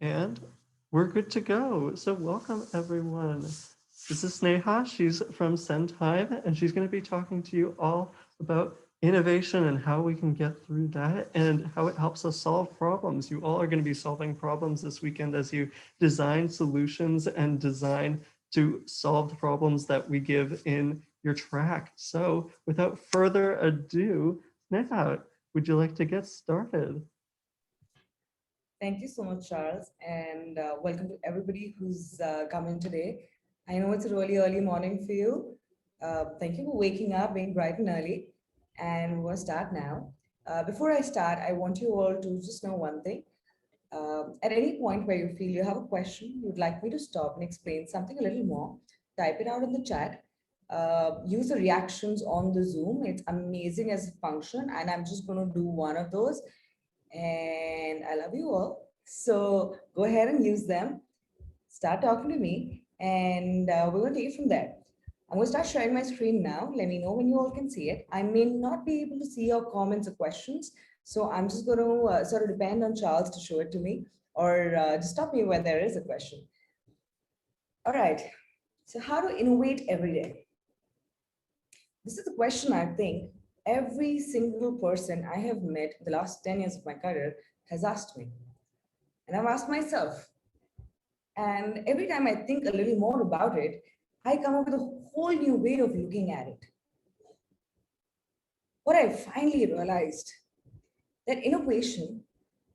And we're good to go. So welcome everyone. This is Sneha. She's from Centime, and she's going to be talking to you all about innovation and how we can get through that and how it helps us solve problems. You all are going to be solving problems this weekend as you design solutions and design to solve the problems that we give in your track. So without further ado, Sneha, would you like to get started? Thank you so much, Charles, and welcome to everybody who's come in today. I know it's a really early morning for you. Thank you for waking up, being bright and early, and we're going to start now. Before I start, I want you all to just know one thing. At any point where you feel you have a question, you'd like me to stop and explain something a little more, type it out in the chat. Use the reactions on the Zoom. It's amazing as a function, and I'm just going to do one of those and I love you all. So go ahead and use them. Start talking to me, and we're going to take it from there. I'm going to start sharing my screen now. Let me know when you all can see it. I may not be able to see your comments or questions, so I'm just going to sort of depend on Charles to show it to me, or just stop me when there is a question. All right. So, how to innovate every day? This is a question I think every single person I have met in the last 10 years of my career has asked me. And I've asked myself. And every time I think a little more about it, I come up with a whole new way of looking at it. What I finally realized that innovation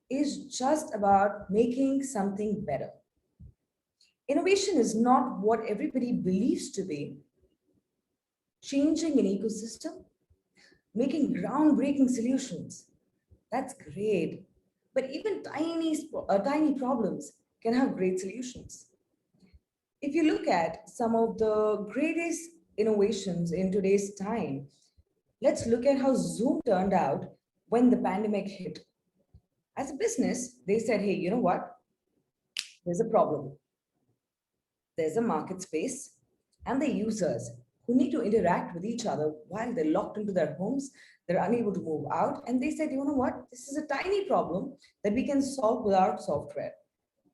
is just about making something better. Innovation is not what everybody believes to be changing an ecosystem, making groundbreaking solutions. That's great. But even tiny problems can have great solutions. If you look at some of the greatest innovations in today's time, let's look at how Zoom turned out when the pandemic hit. As a business, they said, hey, you know what? There's a problem. There's a market space and the users who need to interact with each other while they're locked into their homes. They're unable to move out. And they said, you know what? This is a tiny problem that we can solve with our software.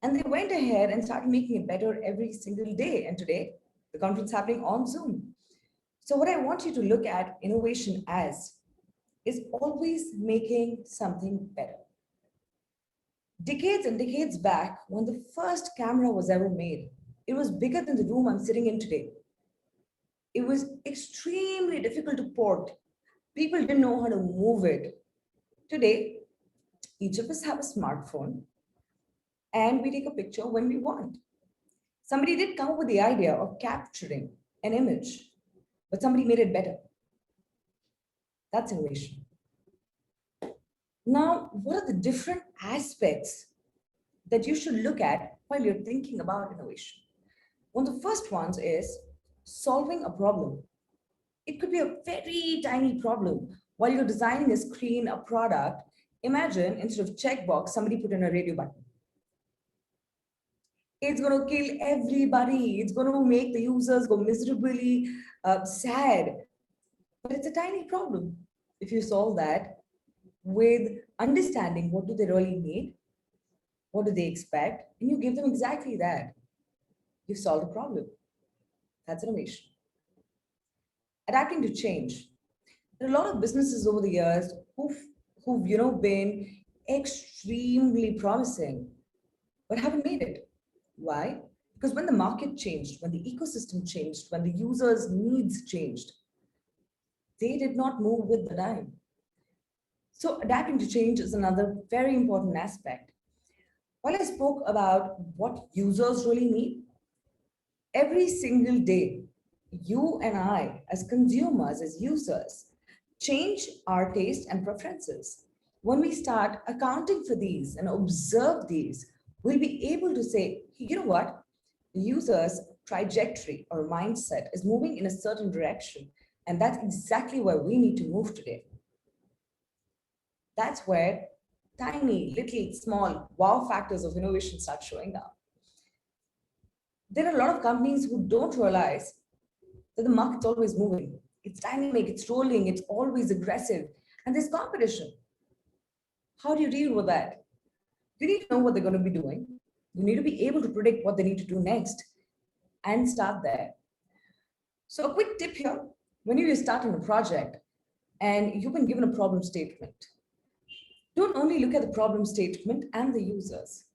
And they went ahead and started making it better every single day. And today, the conference is happening on Zoom. So, what I want you to look at innovation as is always making something better. Decades and decades back, when the first camera was ever made, it was bigger than the room I'm sitting in today. It was extremely difficult to port. People didn't know how to move it. Today, each of us have a smartphone and we take a picture when we want. Somebody did come up with the idea of capturing an image, but somebody made it better. That's innovation. Now, what are the different aspects that you should look at while you're thinking about innovation? One of the first ones is solving a problem. It could be a very tiny problem. While you're designing a screen, a product, imagine instead of checkbox, somebody put in a radio button. It's going to kill everybody. It's going to make the users go miserably sad. But it's a tiny problem. If you solve that with understanding what do they really need, what do they expect, and you give them exactly that, you've solved a problem. That's innovation. Adapting to change. There are a lot of businesses over the years who've been extremely promising, but haven't made it. Why? Because when the market changed, when the ecosystem changed, when the users' needs changed, they did not move with the time. So adapting to change is another very important aspect. While I spoke about what users really need, every single day, you and I, as consumers, as users, change our taste and preferences. When we start accounting for these and observe these, we'll be able to say, you know what? The user's trajectory or mindset is moving in a certain direction. And that's exactly where we need to move today. That's where tiny, little, small wow factors of innovation start showing up. There are a lot of companies who don't realize that the market's always moving. It's dynamic, it's rolling, it's always aggressive, and there's competition. How do you deal with that? You need to know what they're going to be doing. You need to be able to predict what they need to do next and start there. So a quick tip here, when you start on a project and you've been given a problem statement, don't only look at the problem statement and the users.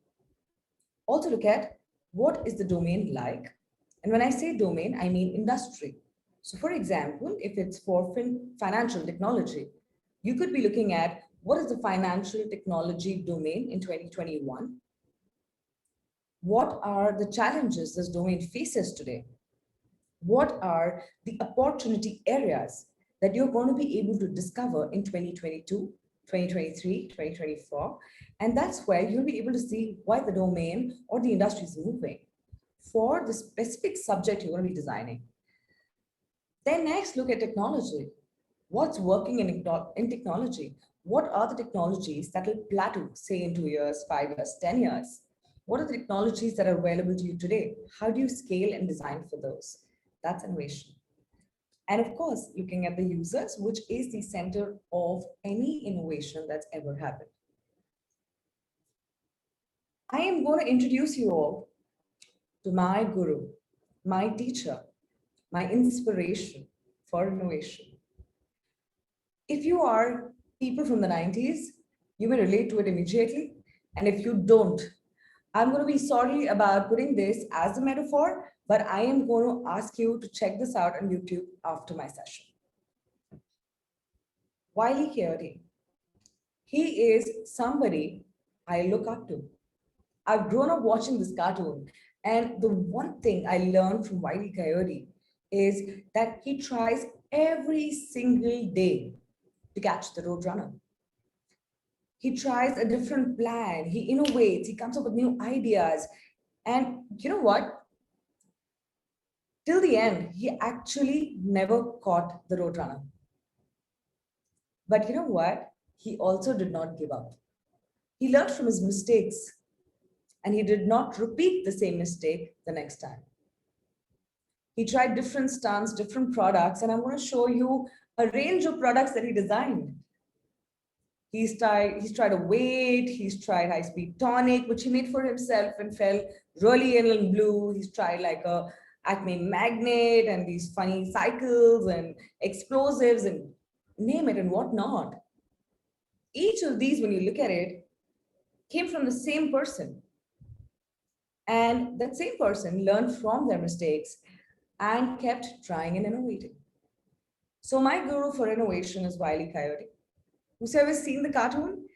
Also look at what is the domain like. And when I say domain, I mean industry. So for example, if it's for financial technology, you could be looking at what is the financial technology domain in 2021? What are the challenges this domain faces today? What are the opportunity areas that you're going to be able to discover in 2022, 2023, 2024? And that's where you'll be able to see why the domain or the industry is moving for the specific subject you're going to be designing. Then next, look at technology. What's working in technology? What are the technologies that will plateau, say in 2 years, 5 years, 10 years? What are the technologies that are available to you today? How do you scale and design for those? That's innovation. And of course, looking at the users, which is the center of any innovation that's ever happened. I am going to introduce you all to my guru, my teacher, my inspiration for innovation. If you are people from the 90s, you may relate to it immediately. And if you don't, I'm going to be sorry about putting this as a metaphor, but I am going to ask you to check this out on YouTube after my session. Wile E. Coyote. He is somebody I look up to. I've grown up watching this cartoon, and the one thing I learned from Wile E. Coyote is that he tries every single day to catch the roadrunner. He tries a different plan, he innovates, he comes up with new ideas. And you know what? Till the end, he actually never caught the roadrunner. But you know what? He also did not give up. He learned from his mistakes and he did not repeat the same mistake the next time. He tried different stunts, different products, and I'm going to show you a range of products that he designed. He's tried a weight, he's tried high-speed tonic, which he made for himself and fell really in blue. He's tried like a Acme magnet and these funny cycles and explosives and name it and whatnot. Each of these, when you look at it, came from the same person. And that same person learned from their mistakes and kept trying and innovating. So my guru for innovation is Wile E. Coyote. Whoever's seen the cartoon,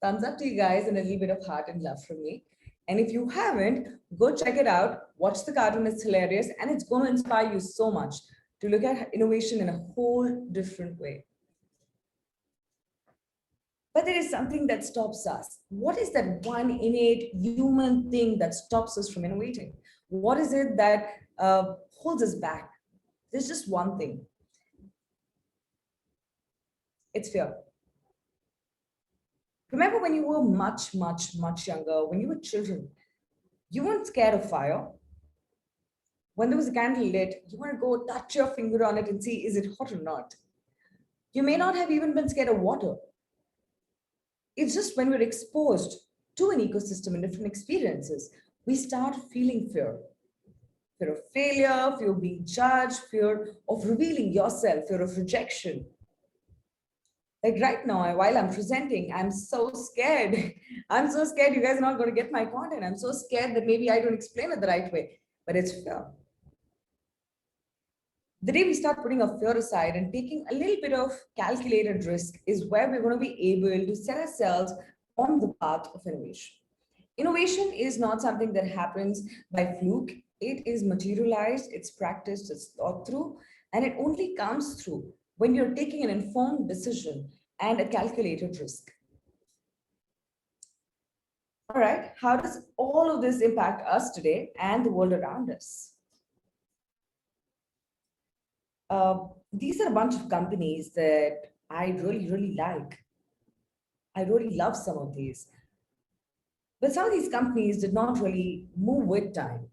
thumbs up to you guys and a little bit of heart and love from me. And if you haven't, go check it out. Watch the cartoon, it's hilarious. And it's going to inspire you so much to look at innovation in a whole different way. But there is something that stops us. What is that one innate human thing that stops us from innovating? What is it that holds us back? There's just one thing. It's fear. Remember when you were much, much, much younger, when you were children, you weren't scared of fire. When there was a candle lit, you want to go touch your finger on it and see, is it hot or not? You may not have even been scared of water. It's just when we're exposed to an ecosystem and different experiences, we start feeling fear. Fear of failure, fear of being judged, fear of revealing yourself, fear of rejection. Like right now, while I'm presenting, I'm so scared. I'm so scared you guys are not going to get my content. I'm so scared that maybe I don't explain it the right way, but it's fear. The day we start putting our fear aside and taking a little bit of calculated risk is where we're going to be able to set ourselves on the path of innovation. Innovation is not something that happens by fluke. It is materialized, it's practiced, it's thought through, and it only comes through when you're taking an informed decision and a calculated risk. All right, how does all of this impact us today and the world around us? These are a bunch of companies that I really, really like. I really love some of these. But some of these companies did not really move with time.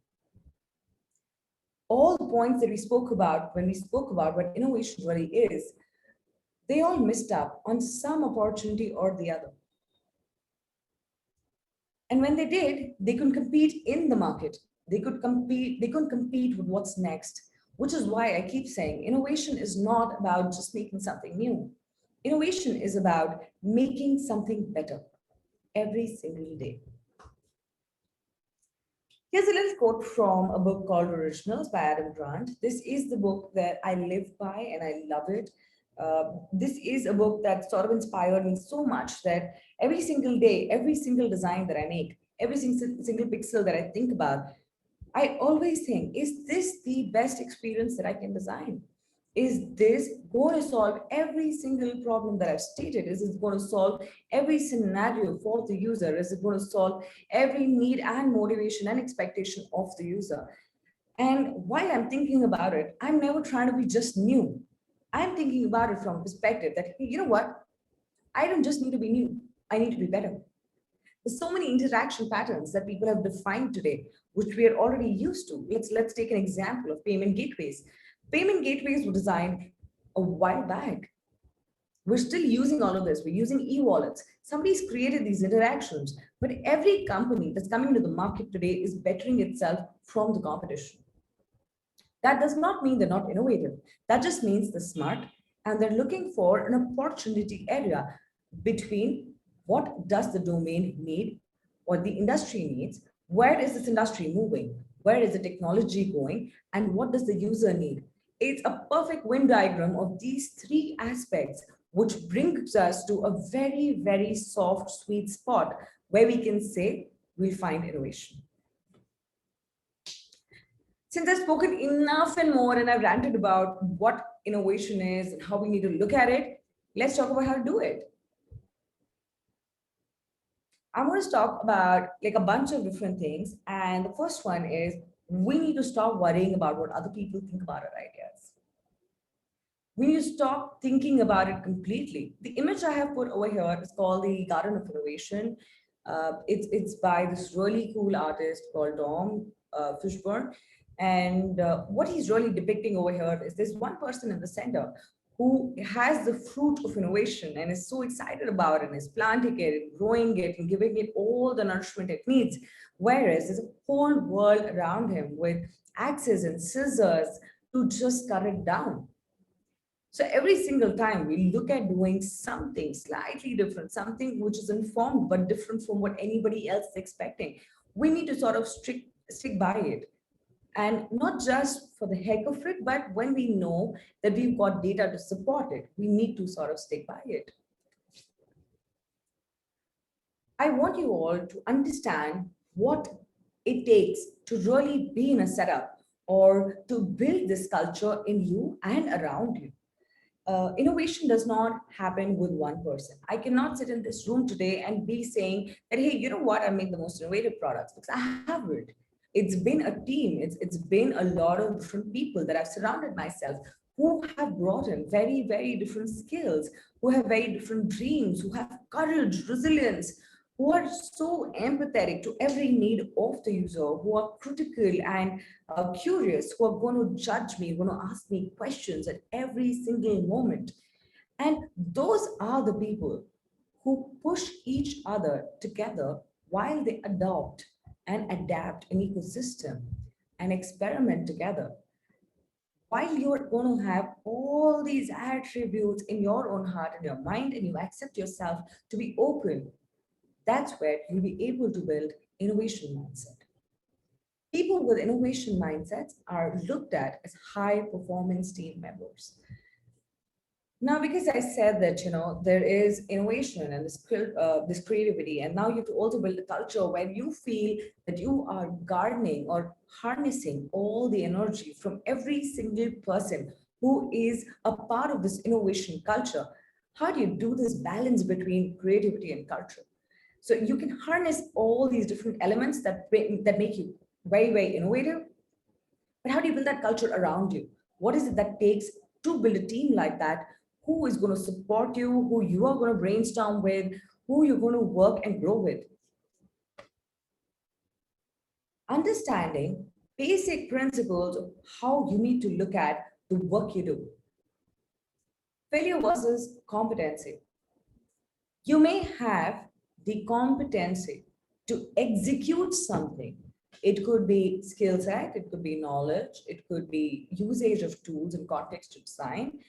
All the points that we spoke about when we spoke about what innovation really is, they all missed up on some opportunity or the other. And when they did, they couldn't compete in the market. They couldn't compete with what's next, which is why I keep saying innovation is not about just making something new. Innovation is about making something better every single day. Here's a little quote from a book called Originals by Adam Grant. This is the book that I live by and I love it. This is a book that sort of inspired me so much that every single day, every single design that I make, every single pixel that I think about, I always think, is this the best experience that I can design? Is this going to solve every single problem that I've stated? Is it going to solve every scenario for the user? Is it going to solve every need and motivation and expectation of the user? And while I'm thinking about it, I'm never trying to be just new. I'm thinking about it from a perspective that, hey, you know what? I don't just need to be new. I need to be better. There's so many interaction patterns that people have defined today, which we are already used to. Let's take an example of payment gateways. Payment gateways were designed a while back. We're still using all of this. We're using e-wallets. Somebody's created these interactions, but every company that's coming to the market today is bettering itself from the competition. That does not mean they're not innovative. That just means they're smart and they're looking for an opportunity area between what does the domain need, what the industry needs, where is this industry moving, where is the technology going, and what does the user need. It's a perfect Venn diagram of these three aspects, which brings us to a very, very soft, sweet spot where we can say we'll find innovation. Since I've spoken enough and more and I've ranted about what innovation is and how we need to look at it, let's talk about how to do it. I'm going to talk about like a bunch of different things. And the first one is we need to stop worrying about what other people think about our ideas. We need to stop thinking about it completely. The image I have put over here is called the Garden of Innovation. It's by this really cool artist called Dom Fishburne. And what he's really depicting over here is this one person in the center who has the fruit of innovation and is so excited about it and is planting it and growing it and giving it all the nourishment it needs. Whereas there's a whole world around him with axes and scissors to just cut it down. So every single time we look at doing something slightly different, something which is informed but different from what anybody else is expecting, we need to sort of stick by it. And not just for the heck of it, but when we know that we've got data to support it, we need to sort of stick by it. I want you all to understand what it takes to really be in a setup or to build this culture in you and around you. Innovation does not happen with one person. I cannot sit in this room today and be saying that, hey, you know what, I make the most innovative products because I haven't. It's been a team. It's been a lot of different people that I've surrounded myself who have brought in very, very different skills, who have very different dreams, who have courage, resilience, who are so empathetic to every need of the user, who are critical and curious, who are going to judge me, going to ask me questions at every single moment. And those are the people who push each other together while they adopt and adapt an ecosystem and experiment together. While you're going to have all these attributes in your own heart and your mind, and you accept yourself to be open, that's where you'll be able to build innovation mindset. People with innovation mindsets are looked at as high performance team members. Now, because I said that, there is innovation and this creativity, and now you have to also build a culture where you feel that you are gardening or harnessing all the energy from every single person who is a part of this innovation culture. How do you do this balance between creativity and culture? So you can harness all these different elements that make you very, very innovative. But how do you build that culture around you? What is it that takes to build a team like that? Who is going to support you? Who you are going to brainstorm with? Who you're going to work and grow with? Understanding basic principles of how you need to look at the work you do. Failure versus competency. You may have the competency to execute something. It could be skill set, it could be knowledge, it could be usage of tools and context to design.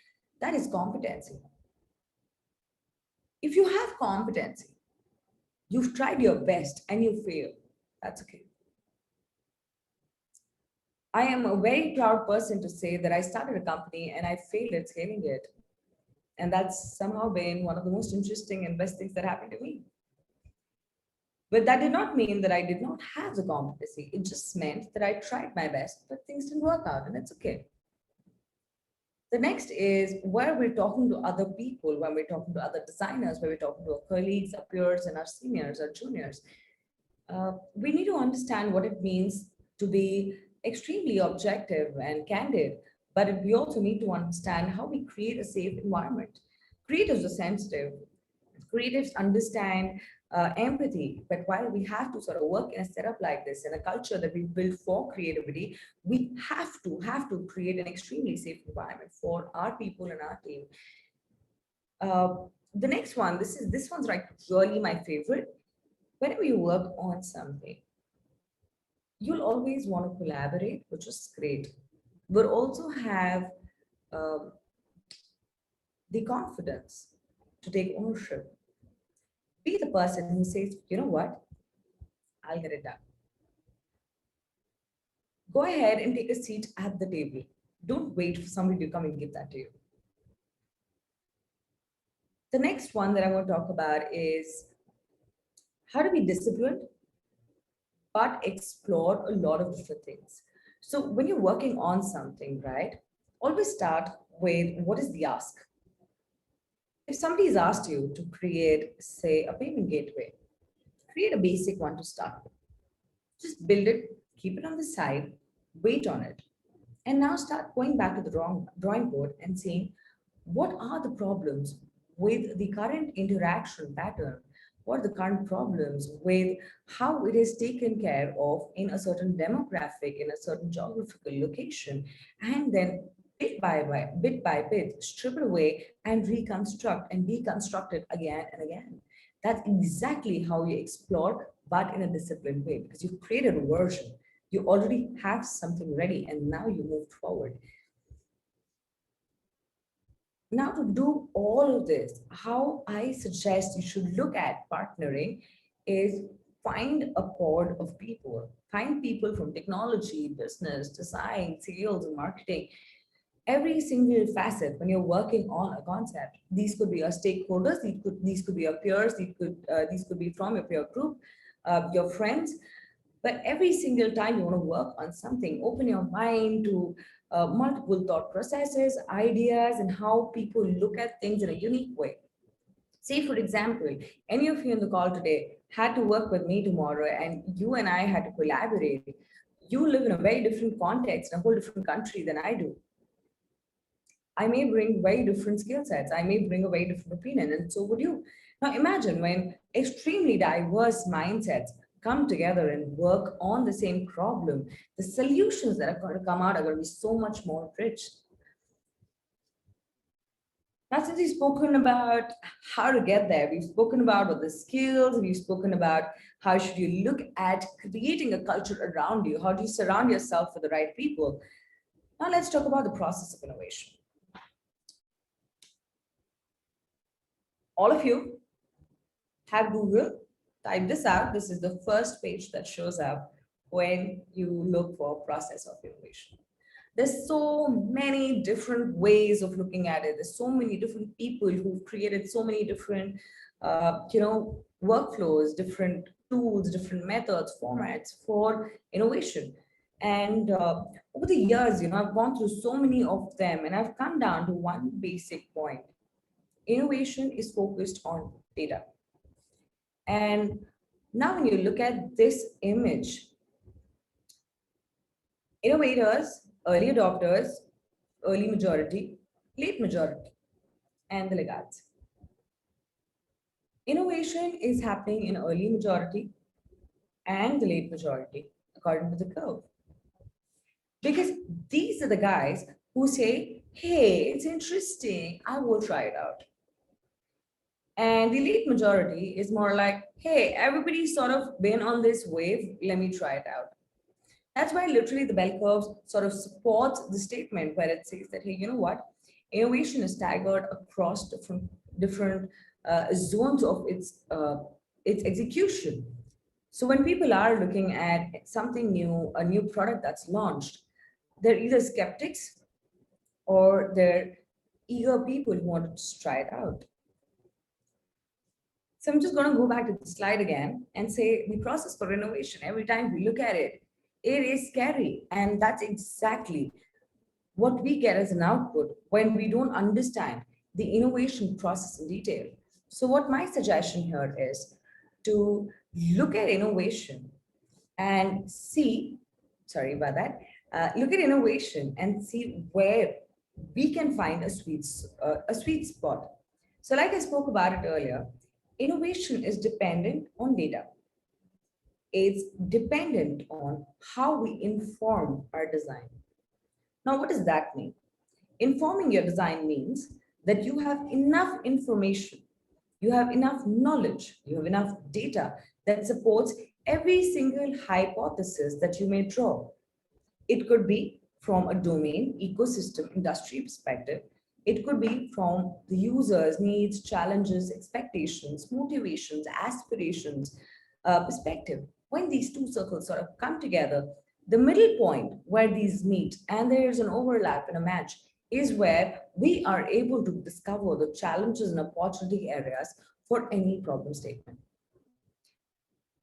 That is competency. If you have competency, you've tried your best and you fail, that's okay. I am a very proud person to say that I started a company and I failed at scaling it. And that's somehow been one of the most interesting and best things that happened to me. But that did not mean that I did not have the competency. It just meant that I tried my best, but things didn't work out, and it's okay. The next is where we're talking to other people, when we're talking to other designers, where we're talking to our colleagues, our peers, and our seniors, our juniors. We need to understand what it means to be extremely objective and candid, but we also need to understand how we create a safe environment. Creatives are sensitive. Creatives understand empathy, but while we have to sort of work in a setup like this, in a culture that we build for creativity, we have to create an extremely safe environment for our people and our team. The next one, this one's like really my favorite. Whenever you work on something, you'll always want to collaborate, which is great, but also have um, the confidence to take ownership. Be the person who says, you know what, I'll get it done. Go ahead and take a seat at the table. Don't wait for somebody to come and give that to you. The next one that I want to talk about is how to be disciplined, but explore a lot of different things. So when you're working on something, right, always start with what is the ask. If somebody has asked you to create, say, a payment gateway, create a basic one to start with. Just build it, keep it on the side, wait on it. And now start going back to the drawing board and saying, what are the problems with the current interaction pattern? What are the current problems with how it is taken care of in a certain demographic, in a certain geographical location? And then bit by bit, strip it away and reconstruct and deconstruct it again and again. That's exactly how you explore, but in a disciplined way, because you've created a version. You already have something ready and now you move forward. Now, to do all of this, how I suggest you should look at partnering is find a pod of people. Find people from technology, business, design, sales, and marketing. Every single facet when you're working on a concept. These could be your stakeholders, these could be your peers, these could be from your peer group, your friends. But every single time you want to work on something, open your mind to multiple thought processes, ideas, and how people look at things in a unique way. Say, for example, any of you on the call today had to work with me tomorrow, and you and I had to collaborate. You live in a very different context, in a whole different country than I do. I may bring very different skill sets. I may bring a very different opinion, and so would you. Now, imagine when extremely diverse mindsets come together and work on the same problem, the solutions that are going to come out are going to be so much more rich. Now, since we've spoken about how to get there, we've spoken about what the skills, we've spoken about how should you look at creating a culture around you, how do you surround yourself with the right people. Now, let's talk about the process of innovation. All of you have Google, type this out. This is the first page that shows up when you look for process of innovation. There's so many different ways of looking at it. There's so many different people who've created so many different, workflows, different tools, different methods, formats for innovation. And over the years, I've gone through so many of them, and I've come down to one basic point. Innovation is focused on data. And now when you look at this image, innovators, early adopters, early majority, late majority, and the laggards. Innovation is happening in early majority and the late majority, according to the curve. Because these are the guys who say, hey, it's interesting, I will try it out. And the elite majority is more like, hey, everybody's sort of been on this wave, let me try it out. That's why literally the bell curve sort of supports the statement where it says that, hey, you know what? Innovation is staggered across different zones of its execution. So when people are looking at something new, a new product that's launched, they're either skeptics or they're eager people who want to try it out. So I'm just going to go back to the slide again and say the process for innovation, every time we look at it, it is scary. And that's exactly what we get as an output when we don't understand the innovation process in detail. So what my suggestion here is to look at innovation and see, sorry about that, look at innovation and see where we can find a sweet spot. So like I spoke about it earlier, innovation is dependent on data. It's dependent on how we inform our design. Now, what does that mean? Informing your design means that you have enough information, you have enough knowledge, you have enough data that supports every single hypothesis that you may draw. It could be from a domain, ecosystem, industry perspective. It could be from the user's needs, challenges, expectations, motivations, aspirations perspective. When these two circles sort of come together, the middle point where these meet and there is an overlap and a match is where we are able to discover the challenges and opportunity areas for any problem statement.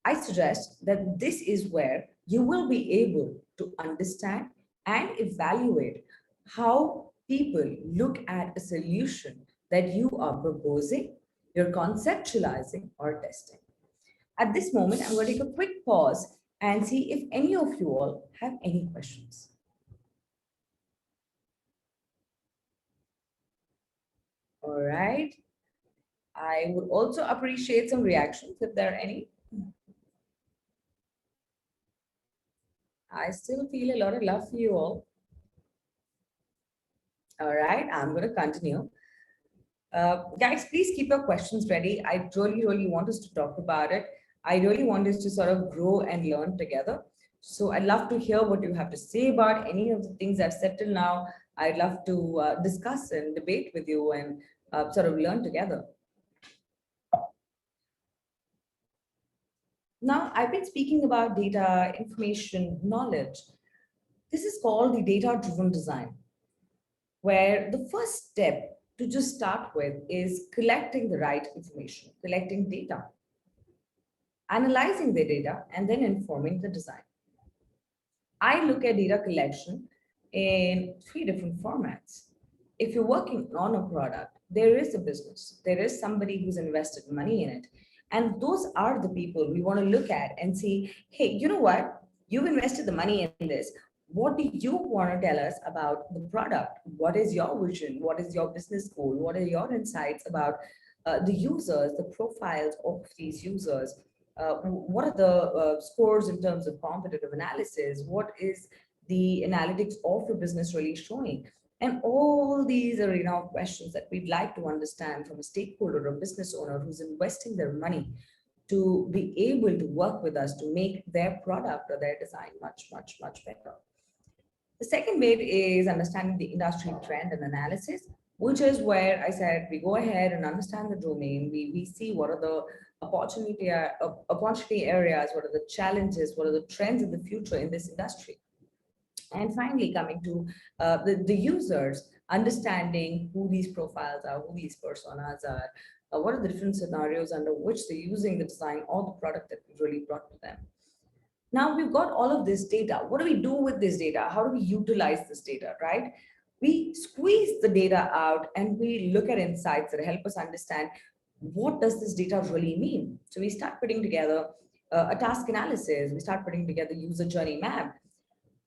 I suggest that this is where you will be able to understand and evaluate how people look at a solution that you are proposing, you're conceptualizing, or testing. At this moment, I'm going to take a quick pause and see if any of you all have any questions. All right. I would also appreciate some reactions if there are any. I still feel a lot of love for you all. All right, I'm going to continue. Guys, please keep your questions ready. I really, really want us to talk about it. I really want us to sort of grow and learn together. So I'd love to hear what you have to say about any of the things I've said till now. I'd love to discuss and debate with you and sort of learn together. Now, I've been speaking about data, information, knowledge. This is called the data-driven design, where the first step to just start with is collecting the right information, collecting data, analyzing the data, and then informing the design. I look at data collection in three different formats. If you're working on a product, there is a business, there is somebody who's invested money in it. And those are the people we want to look at and see, hey, you know what? You've invested the money in this. What do you want to tell us about the product? What is your vision? What is your business goal? What are your insights about the users, the profiles of these users? What are the scores in terms of competitive analysis? What is the analytics of your business really showing? And all these are questions that we'd like to understand from a stakeholder or business owner who's investing their money to be able to work with us to make their product or their design much, much, much better. The second bit is understanding the industry trend and analysis, which is where I said we go ahead and understand the domain. We see what are the opportunity areas, what are the challenges, what are the trends in the future in this industry. And finally, coming to the users, understanding who these profiles are, who these personas are, what are the different scenarios under which they're using the design or the product that we really brought to them. Now we've got all of this data. What do we do with this data? How do we utilize this data, right? We squeeze the data out and we look at insights that help us understand what does this data really mean. So we start putting together a task analysis, we start putting together user journey map.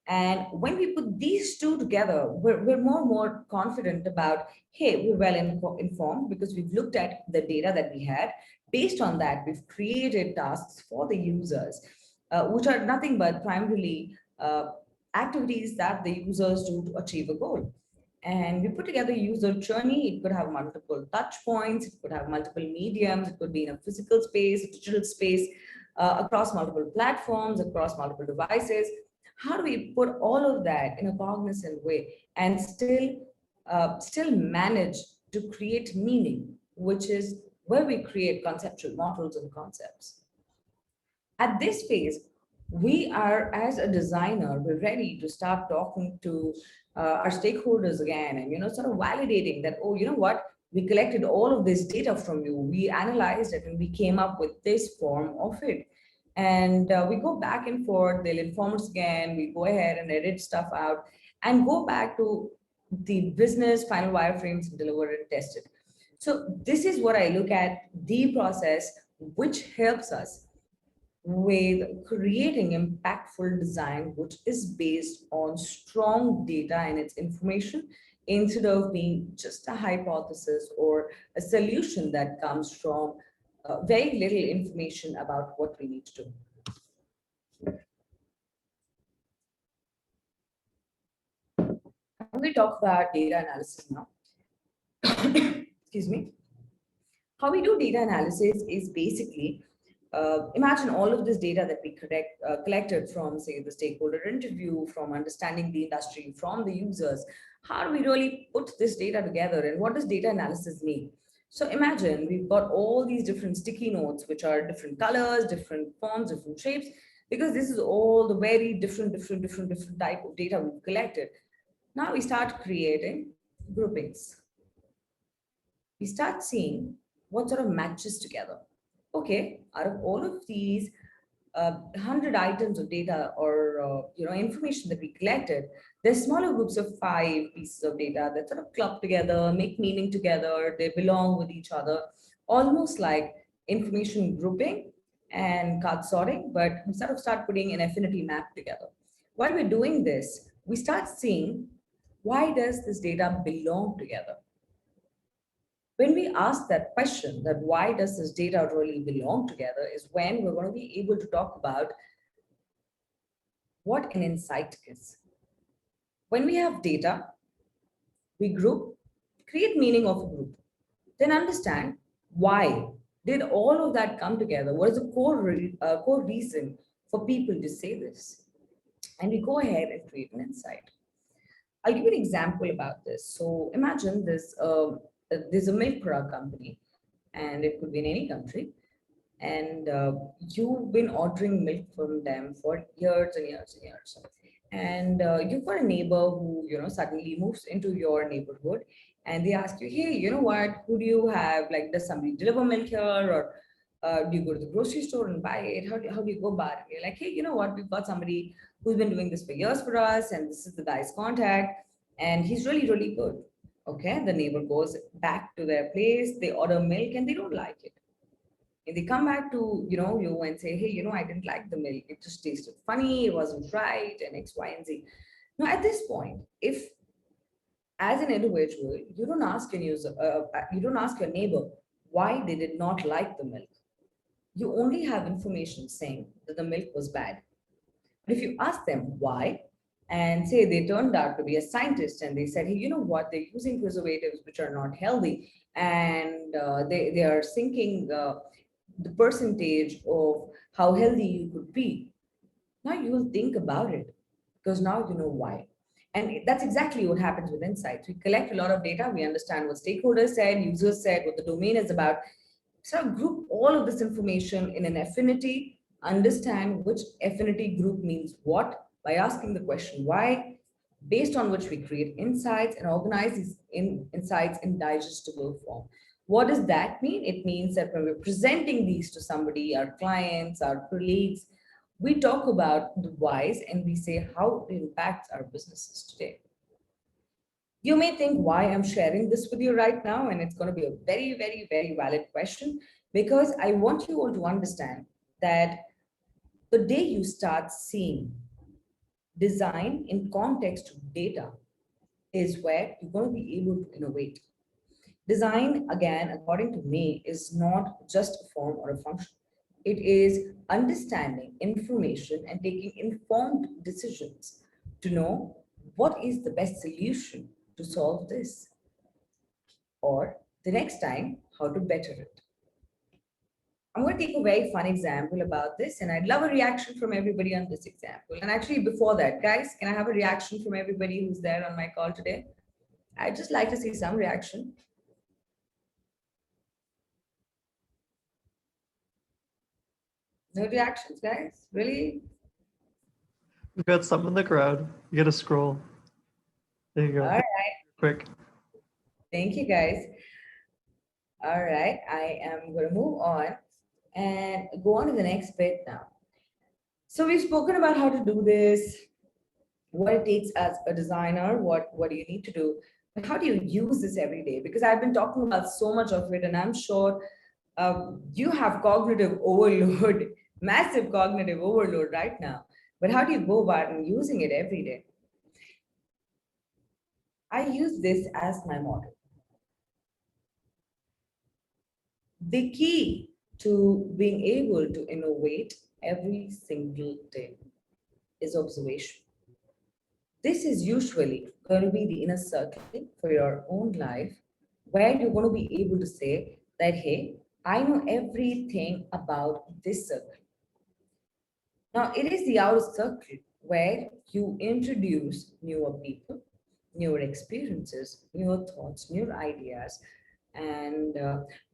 And when we put these two together, we're more confident about, hey, we're well informed because we've looked at the data that we had. Based on that, we've created tasks for the users, which are nothing but primarily activities that the users do to achieve a goal. And we put together user journey. It could have multiple touch points, it could have multiple mediums, it could be in a physical space, a digital space, across multiple platforms, across multiple devices. How do we put all of that in a cognizant way and still manage to create meaning, which is where we create conceptual models and concepts. At this phase, we are, as a designer, we're ready to start talking to our stakeholders again, and sort of validating that, oh, you know what, we collected all of this data from you, we analyzed it, and we came up with this form of it. And we go back and forth, they'll inform us again, we go ahead and edit stuff out and go back to the business final wireframes, deliver and test it. So this is what I look at, the process which helps us with creating impactful design, which is based on strong data and its information, instead of being just a hypothesis or a solution that comes from very little information about what we need to do. When we talk about data analysis now, excuse me, how we do data analysis is basically imagine all of this data that we collected from, say, the stakeholder interview, from understanding the industry, from the users. How do we really put this data together, and what does data analysis mean? So imagine we've got all these different sticky notes, which are different colors, different forms, different shapes, because this is all the very different type of data we've collected. Now we start creating groupings. We start seeing what sort of matches together. Okay, out of all of these 100 items of data or information that we collected, there's smaller groups of 5 pieces of data that sort of club together, make meaning together, they belong with each other, almost like information grouping and card sorting, but we sort of start putting an affinity map together. While we're doing this, we start seeing, why does this data belong together? When we ask that question, that why does this data really belong together, is when we're going to be able to talk about what an insight is. When we have data, we group, create meaning of a group, then understand why did all of that come together? What is the core reason for people to say this? And we go ahead and create an insight. I'll give you an example about this. So imagine there's a milk product company, and it could be in any country, and you've been ordering milk from them for years and years and years, and you've got a neighbor who suddenly moves into your neighborhood, and they ask you, hey, you know what, who do you have, like, does somebody deliver milk here, or do you go to the grocery store and buy it? How do you go about it? You're like, hey, you know what, we've got somebody who's been doing this for years for us, and this is the guy's contact, and he's really good. Okay, the neighbor goes back to their place, they order milk and they don't like it. And they come back to you and say, hey, I didn't like the milk, it just tasted funny, it wasn't right, and X, Y, and Z. Now at this point, if as an individual you don't ask your neighbor why they did not like the milk, you only have information saying that the milk was bad. But if you ask them why, and say they turned out to be a scientist and they said, hey, you know what, they're using preservatives which are not healthy, and they are sinking the percentage of how healthy you could be, now you will think about it, because now you know why. And that's exactly what happens with insights. We collect a lot of data, we understand what stakeholders said, users said, what the domain is about. So group all of this information in an affinity, understand which affinity group means what by asking the question why, based on which we create insights and organize these insights in digestible form. What does that mean? It means that when we're presenting these to somebody, our clients, our colleagues, we talk about the whys and we say how it impacts our businesses today. You may think why I'm sharing this with you right now, and it's going to be a very valid question, because I want you all to understand that the day you start seeing design in context of data is where you're going to be able to innovate. Design, again, according to me, is not just a form or a function. It is understanding information and taking informed decisions to know what is the best solution to solve this? Or the next time, how to better it? I'm going to take a very fun example about this, and I'd love a reaction from everybody on this example. And actually, before that, guys, can I have a reaction from everybody who's there on my call today? I'd just like to see some reaction. No reactions, guys? Really? We've got some in the crowd. You got to scroll. There you go. All right. Quick. Thank you, guys. All right. I am going to move on and go on to the next bit now. So we've spoken about how to do this, what it takes as a designer, what do you need to do, but how do you use this every day? Because I've been talking about so much of it, and I'm sure you have cognitive overload, massive cognitive overload right now. But how do you go about and using it every day? I use this as my model. The key to being able to innovate every single day is observation. This is usually going to be the inner circle for your own life, where you're going to be able to say that, hey, I know everything about this circle. Now, it is the outer circle where you introduce newer people, newer experiences, newer thoughts, newer ideas, and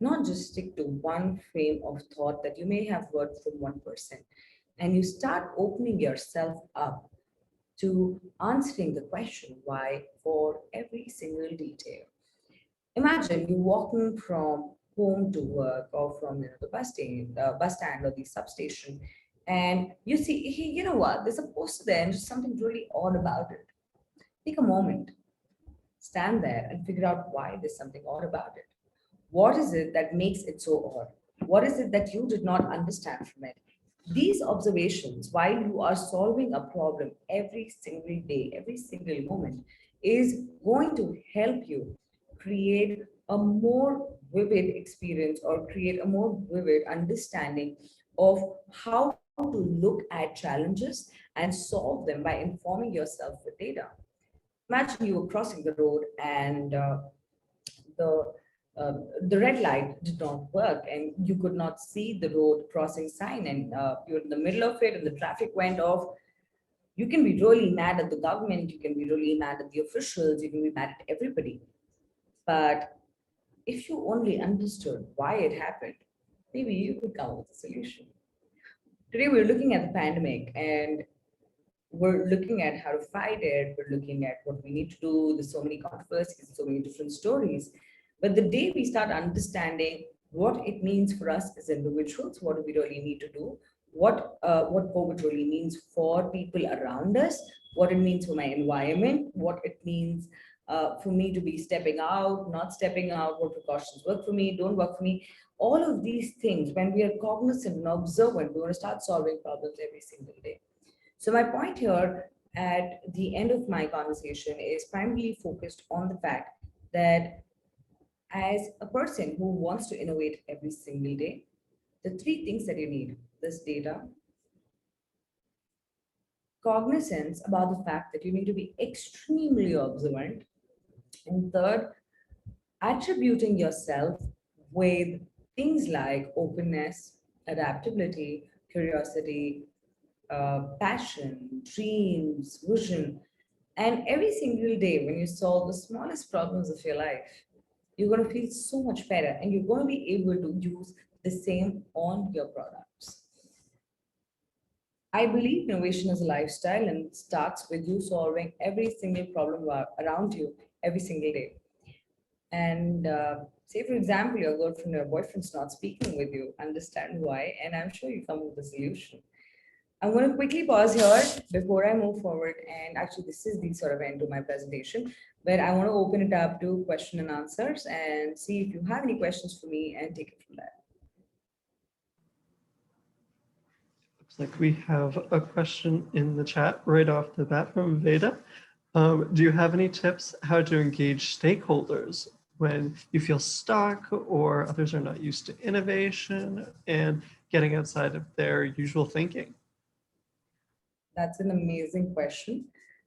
not just stick to one frame of thought that you may have heard from one person. And you start opening yourself up to answering the question why for every single detail. Imagine you walking from home to work or from the bus stand or the substation, and you see, hey, you know what? There's a poster there, and there's something really odd about it. Take a moment, stand there, and figure out why there's something odd about it. What is it that makes it so odd? What is it that you did not understand from it? These observations, while you are solving a problem every single day, every single moment, is going to help you create a more vivid experience or create a more vivid understanding of how to look at challenges and solve them by informing yourself with data. Imagine you were crossing the road and the the red light did not work and you could not see the road crossing sign, and you're in the middle of it and the traffic went off. You can be really mad at the government, you can be really mad at the officials, you can be mad at everybody. But if you only understood why it happened, maybe you could come up with a solution. Today we're looking at the pandemic, and we're looking at how to fight it. We're looking at what we need to do. There's so many controversies, so many different stories. But the day we start understanding what it means for us as individuals, what do we really need to do, what COVID really means for people around us, what it means for my environment, what it means for me to be stepping out, not stepping out, what precautions work for me, don't work for me. All of these things, when we are cognizant and observant, we're going to start solving problems every single day. So my point here at the end of my conversation is primarily focused on the fact that as a person who wants to innovate every single day, the three things that you need: this data, cognizance about the fact that you need to be extremely observant, and third, attributing yourself with things like openness, adaptability, curiosity, passion, dreams, vision. And every single day, when you solve the smallest problems of your life, you're going to feel so much better and you're going to be able to use the same on your products. I believe innovation is a lifestyle and it starts with you solving every single problem around you every single day. And say, for example, your girlfriend or boyfriend's not speaking with you, understand why, and I'm sure you come with a solution. I'm going to quickly pause here before I move forward. And actually, this is the sort of end to my presentation, but I want to open it up to question and answers and see if you have any questions for me and take it from there. Looks like we have a question in the chat right off the bat from Veda. Do you have any tips how to engage stakeholders when you feel stuck or others are not used to innovation and getting outside of their usual thinking? That's an amazing question.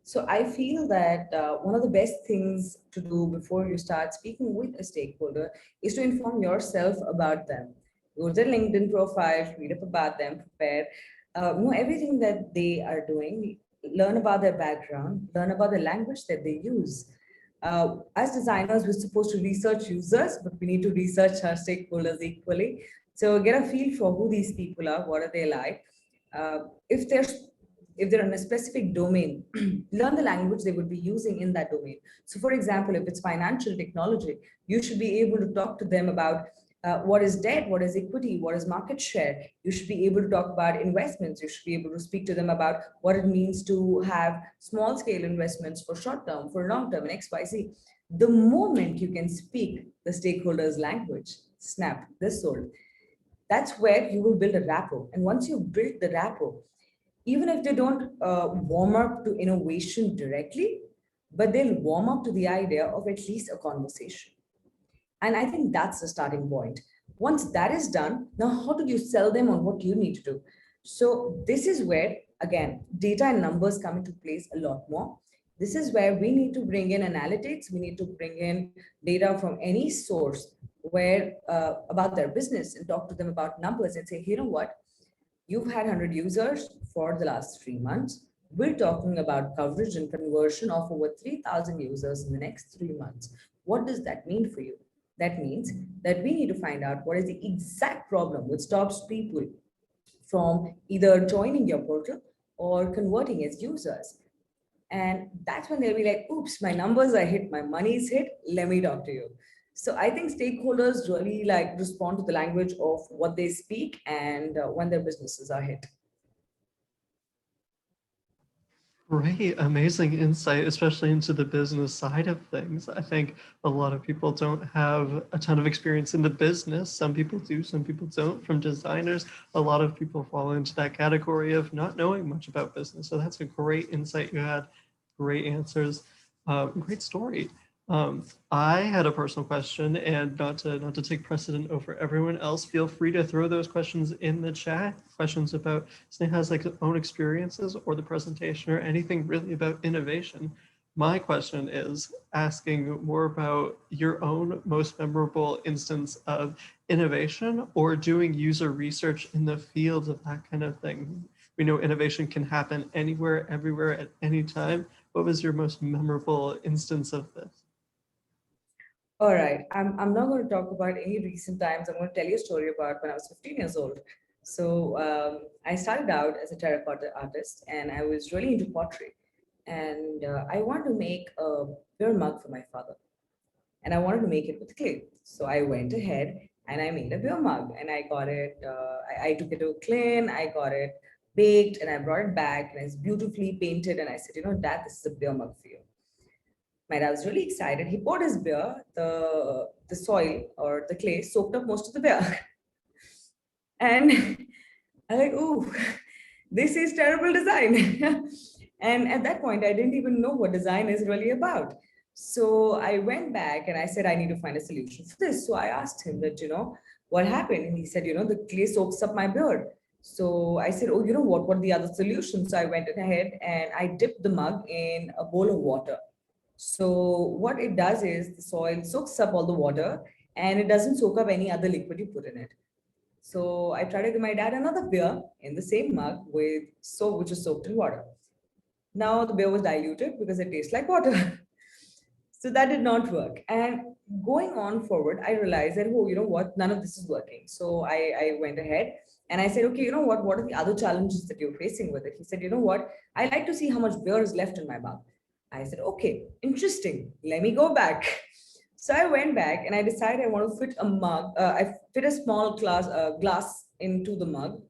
So I feel that one of the best things to do before you start speaking with a stakeholder is to inform yourself about them. Go to their LinkedIn profile, read up about them, prepare, know everything that they are doing, learn about their background, learn about the language that they use. As designers, we're supposed to research users, but we need to research our stakeholders equally. So get a feel for who these people are, what are they like. Uh, if they're if they're in a specific domain, learn the language they would be using in that domain. So, for example, if it's financial technology, you should be able to talk to them about what is debt, what is equity, what is market share. You should be able to talk about investments. You should be able to speak to them about what it means to have small scale investments for short term, for long term, and XYZ. The moment you can speak the stakeholders' language, snap, this sold. That's where you will build a rapport. And once you build the rapport, even if they don't warm up to innovation directly, but they'll warm up to the idea of at least a conversation. And I think that's the starting point. Once that is done, now how do you sell them on what you need to do? So this is where, again, data and numbers come into place a lot more. This is where we need to bring in analytics. We need to bring in data from any source where about their business and talk to them about numbers and say, you know what, you've had 100 users for the last 3 months. We're talking about coverage and conversion of over 3,000 users in the next 3 months. What does that mean for you? That means that we need to find out what is the exact problem which stops people from either joining your portal or converting as users. And that's when they'll be like, oops, my numbers are hit, my money is hit, let me talk to you. So I think stakeholders really like respond to the language of what they speak and when their businesses are hit. Great, amazing insight, especially into the business side of things. I think a lot of people don't have a ton of experience in the business. Some people do, some people don't. From designers, a lot of people fall into that category of not knowing much about business. So that's a great insight you had, great answers, great story. I had a personal question, and not to take precedent over everyone else, feel free to throw those questions in the chat. Questions about Sneha's like own experiences or the presentation or anything really about innovation. My question is asking more about your own most memorable instance of innovation or doing user research in the field of that kind of thing. We know innovation can happen anywhere, everywhere, at any time. What was your most memorable instance of this? All right, I'm not going to talk about any recent times. I'm going to tell you a story about when I was 15 years old. So I started out as a terracotta artist and I was really into pottery. And I wanted to make a beer mug for my father. And I wanted to make it with clay. So I went ahead and I made a beer mug and I got it, I took it to clean, I got it baked and I brought it back and it's beautifully painted. And I said, you know, Dad, this is a beer mug for you. My dad was really excited. He poured his beer, the soil or the clay soaked up most of the beer. And I'm like, ooh, this is terrible design. And at that point, I didn't even know what design is really about. So I went back and I said, I need to find a solution for this. So I asked him that, what happened? And he said, the clay soaks up my beard. So I said, oh, you know what are the other solutions? So I went ahead and I dipped the mug in a bowl of water. So what it does is the soil soaks up all the water and it doesn't soak up any other liquid you put in it. So I tried to give my dad another beer in the same mug with soap, which was soaked in water. Now the beer was diluted because it tastes like water. So that did not work. And going on forward, I realized that, oh, you know what, none of this is working. So I went ahead and I said, okay, you know what are the other challenges that you're facing with it? He said, you know what, I like to see how much beer is left in my mug. I said, okay, interesting. Let me go back. So I went back and I decided I want to fit a mug. I fit a small glass into the mug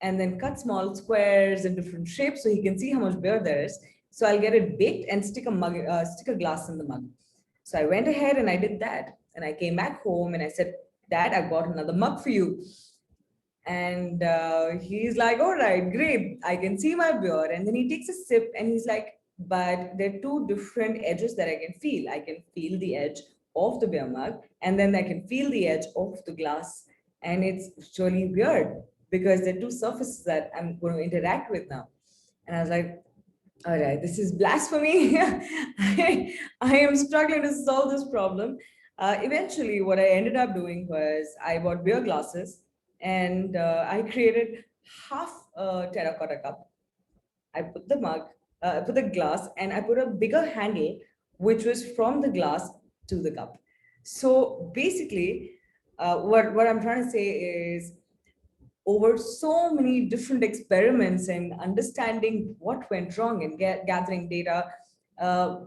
and then cut small squares in different shapes so he can see how much beer there is. So I'll get it baked and stick a glass in the mug. So I went ahead and I did that. And I came back home and I said, Dad, I got another mug for you. And he's like, all right, great. I can see my beer. And then he takes a sip and he's like, but there are two different edges that I can feel. I can feel the edge of the beer mug and then I can feel the edge of the glass. And it's really weird because there are two surfaces that I'm going to interact with now. And I was like, All right, this is blasphemy. I am struggling to solve this problem. Eventually, what I ended up doing was I bought beer glasses and I created half a terracotta cup. I put the mug, I put the glass, and I put a bigger handle, which was from the glass to the cup. So basically, what I'm trying to say is over so many different experiments and understanding what went wrong and gathering data, uh,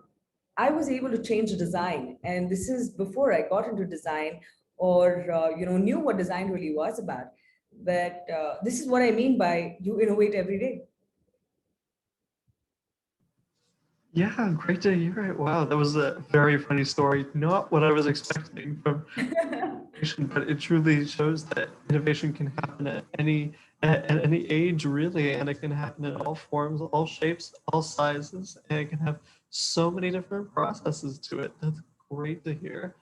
I was able to change the design. And this is before I got into design or knew what design really was about. But this is what I mean by you innovate every day. Yeah, great to hear it. Wow, that was a very funny story. Not what I was expecting from innovation, but it truly shows that innovation can happen at any age, really, and it can happen in all forms, all shapes, all sizes, and it can have so many different processes to it. That's great to hear.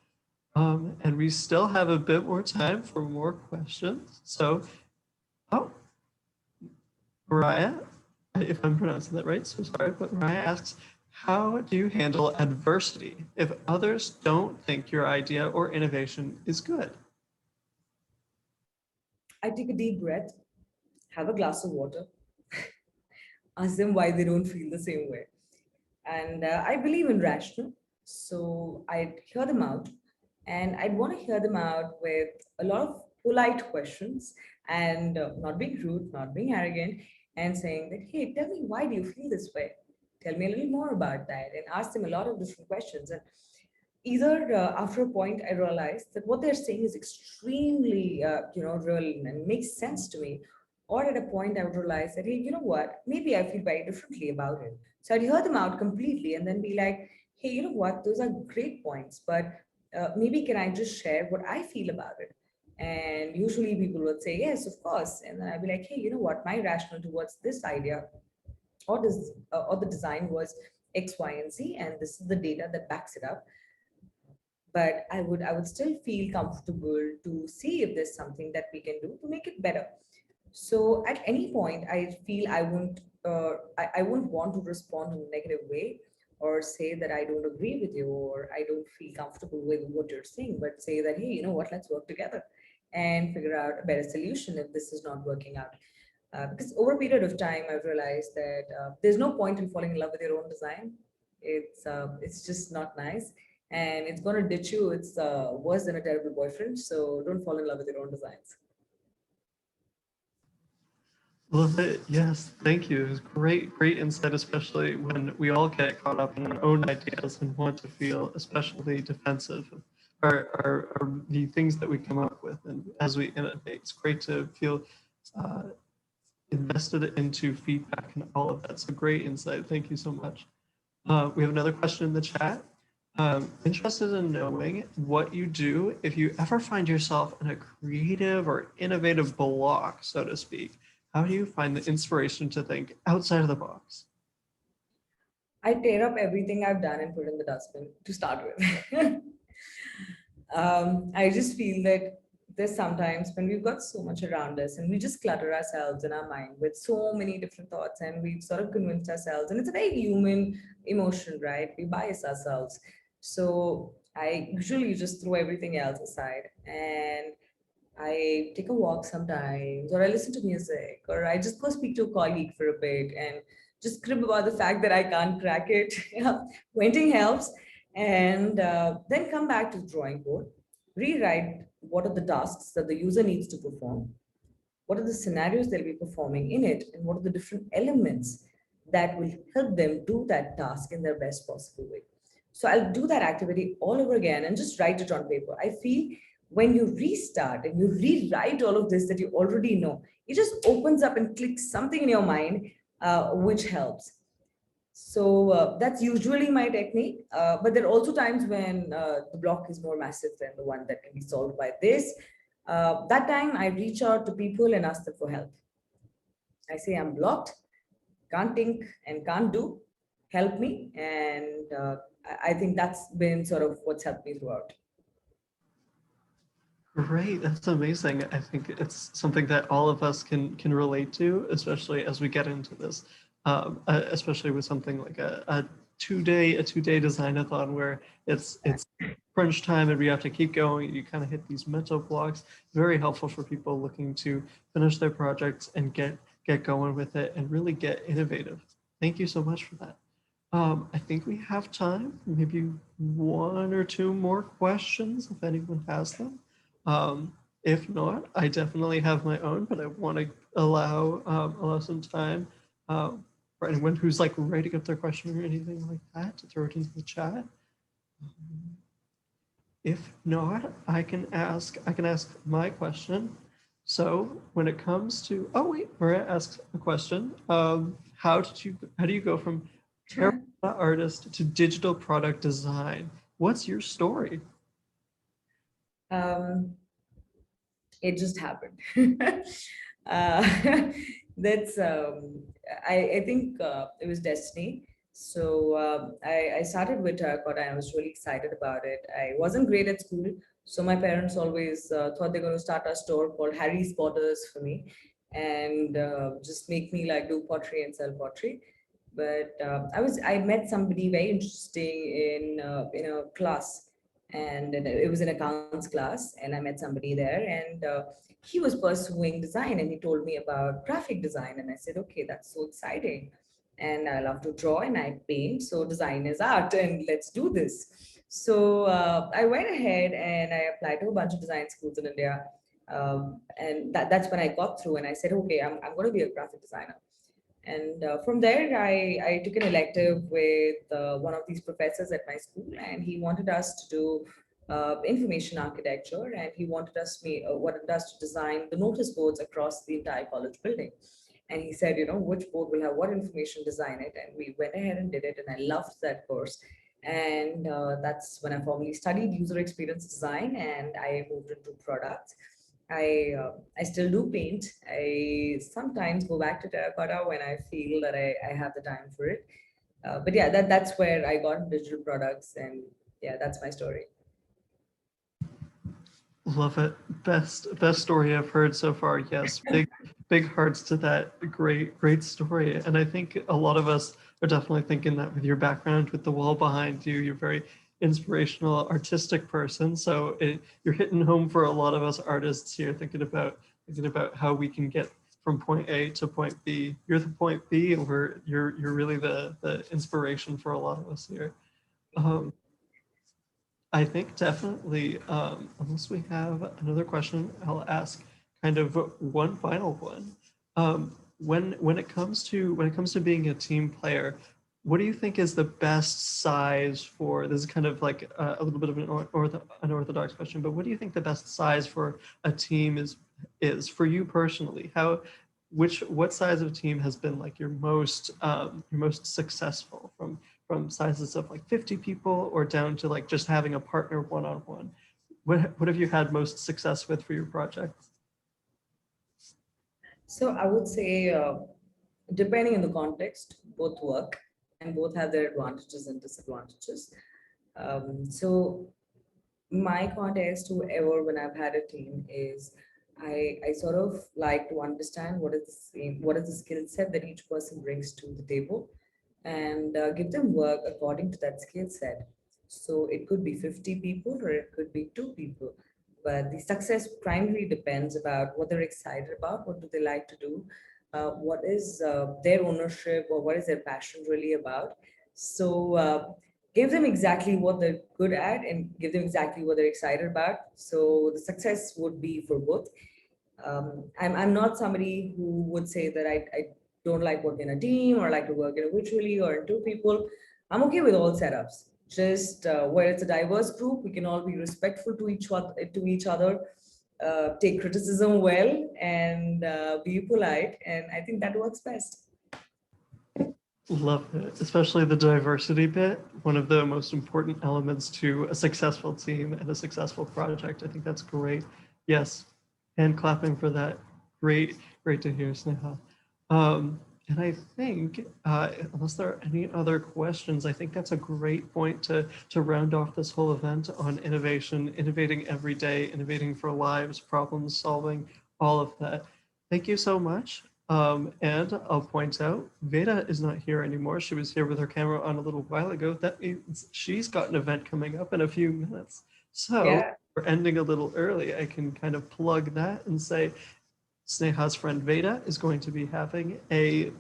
And we still have a bit more time for more questions. So, oh, Mariah, if I'm pronouncing that right, so sorry, but Mariah asks, how do you handle adversity if others don't think your idea or innovation is good? I take a deep breath, have a glass of water, ask them why they don't feel the same way. And I believe in rational. So I'd hear them out, and I'd want to hear them out with a lot of polite questions and not being rude, not being arrogant, and saying that, hey, tell me, why do you feel this way? Tell me a little more about that, and ask them a lot of different questions. And either after a point, I realized that what they're saying is extremely, real and makes sense to me. Or at a point, I would realize that, hey, you know what? Maybe I feel very differently about it. So I'd hear them out completely and then be like, hey, you know what? Those are great points, but maybe can I just share what I feel about it? And usually people would say, yes, of course. And then I'd be like, hey, you know what? My rationale towards this idea or the design was X, Y, and Z, and this is the data that backs it up. But I would still feel comfortable to see if there's something that we can do to make it better. So at any point, I feel I wouldn't want to respond in a negative way or say that I don't agree with you or I don't feel comfortable with what you're saying, but say that, hey, you know what, let's work together and figure out a better solution if this is not working out. Because over a period of time, I've realized that there's no point in falling in love with your own design. It's just not nice, and it's gonna ditch you. It's worse than a terrible boyfriend. So don't fall in love with your own designs. Love it. Yes, thank you. It was great, great insight, especially when we all get caught up in our own ideas and want to feel especially defensive of the things that we come up with. And as we innovate, it's great to feel uh, invested into feedback and all of that. So great insight. Thank you so much. We have another question in the chat. Interested in knowing what you do if you ever find yourself in a creative or innovative block, so to speak. How do you find the inspiration to think outside of the box? I tear up everything I've done and put in the dustbin to start with. I just feel that there's sometimes when we've got so much around us and we just clutter ourselves in our mind with so many different thoughts and we've sort of convinced ourselves, and it's a very human emotion, right? We bias ourselves. So I usually just throw everything else aside and I take a walk sometimes, or I listen to music, or I just go speak to a colleague for a bit and just crib about the fact that I can't crack it. Yeah, venting helps. And then come back to the drawing board, rewrite what are the tasks that the user needs to perform, what are the scenarios they'll be performing in it, and what are the different elements that will help them do that task in their best possible way. So I'll do that activity all over again and just write it on paper. I feel when you restart and you rewrite all of this that you already know, it just opens up and clicks something in your mind, which helps. So that's usually my technique. But there are also times when the block is more massive than the one that can be solved by this. That time I reach out to people and ask them for help. I say, I'm blocked, can't think and can't do, help me. And I think that's been sort of what's helped me throughout. Great, that's amazing. I think it's something that all of us can relate to, especially as we get into this especially with something like a two-day designathon where it's crunch time and we have to keep going. You kind of hit these mental blocks. Very helpful for people looking to finish their projects and get going with it and really get innovative. Thank you so much for that. I think we have time, maybe one or two more questions if anyone has them. If not, I definitely have my own, but I want to allow some time for anyone who's like writing up their question or anything like that to throw it into the chat. If not, I can ask my question. So when it comes to, oh wait, Maria asks a question. How do you go from terracotta artist to digital product design? What's your story? It just happened. uh, that's I think it was destiny. So I started with terracotta and I was really excited about it. I wasn't great at school, so my parents always thought they're going to start a store called Harry's Potters for me, and just make me like do pottery and sell pottery. But I met somebody very interesting in a class, and it was an accounts class, and I met somebody there, and he was pursuing design, and he told me about graphic design, and I said, okay, that's so exciting, and I love to draw and I paint, so design is art, and let's do this. So I went ahead and I applied to a bunch of design schools in India, and that's when I got through, and I said, okay, I'm going to be a graphic designer. And from there, I took an elective with one of these professors at my school, and he wanted us to do information architecture, and he wanted us to design the notice boards across the entire college building. And he said, which board will have what information, design it. And we went ahead and did it, and I loved that course. And that's when I formally studied user experience design, and I moved into products. I still do paint. I sometimes go back to terracotta when I feel that I have the time for it. But yeah, that's where I got digital products, and yeah, that's my story. Love it. Best story I've heard so far. Yes, big hearts to that. Great story. And I think a lot of us are definitely thinking that with your background, with the wall behind you, you're very inspirational, artistic person. So you're hitting home for a lot of us artists here, thinking about how we can get from point A to point B. You're the point B, and you're really the inspiration for a lot of us here. I think definitely, unless we have another question, I'll ask kind of one final one. When it comes to being a team player, what do you think is the best size for, this is kind of like a little bit of an unorthodox question, but what do you think the best size for a team is for you personally? What size of team has been like your most successful, from sizes of like 50 people or down to like just having a partner one-on-one? What have you had most success with for your projects? So I would say, depending on the context, both work and both have their advantages and disadvantages. So my context, whoever, when I've had a team, is I sort of like to understand what is the skill set that each person brings to the table, and give them work according to that skill set. So it could be 50 people or it could be 2 people, but the success primarily depends about what they're excited about, what do they like to do, what is their ownership, or what is their passion really about. So give them exactly what they're good at and give them exactly what they're excited about. So the success would be for both. I'm not somebody who would say that I don't like working in a team or like to work individually or in 2 people. I'm okay with all setups. Just where it's a diverse group, we can all be respectful to each other, take criticism well, and be polite. And I think that works best. Love it, especially the diversity bit. One of the most important elements to a successful team and a successful project. I think that's great. Yes, hand clapping for that. Great to hear, Sneha. And I think, unless there are any other questions, I think that's a great point to round off this whole event on innovation, innovating every day, innovating for lives, problem solving, all of that. Thank you so much. And I'll point out, Veda is not here anymore. She was here with her camera on a little while ago. That means she's got an event coming up in a few minutes. So Yeah. we're ending a little early. I can kind of plug that and say Sneha's friend Veda is going to be having a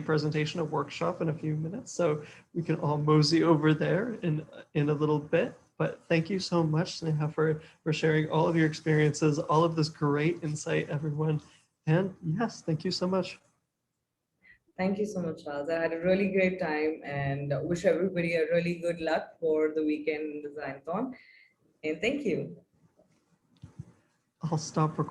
presentation, a workshop in a few minutes. So we can all mosey over there in a little bit. But thank you so much, Sneha, for sharing all of your experiences, all of this great insight, everyone. And yes, thank you so much. Thank you so much, Charles. I had a really great time and wish everybody a really good luck for the weekend designathon. And thank you. I'll stop recording.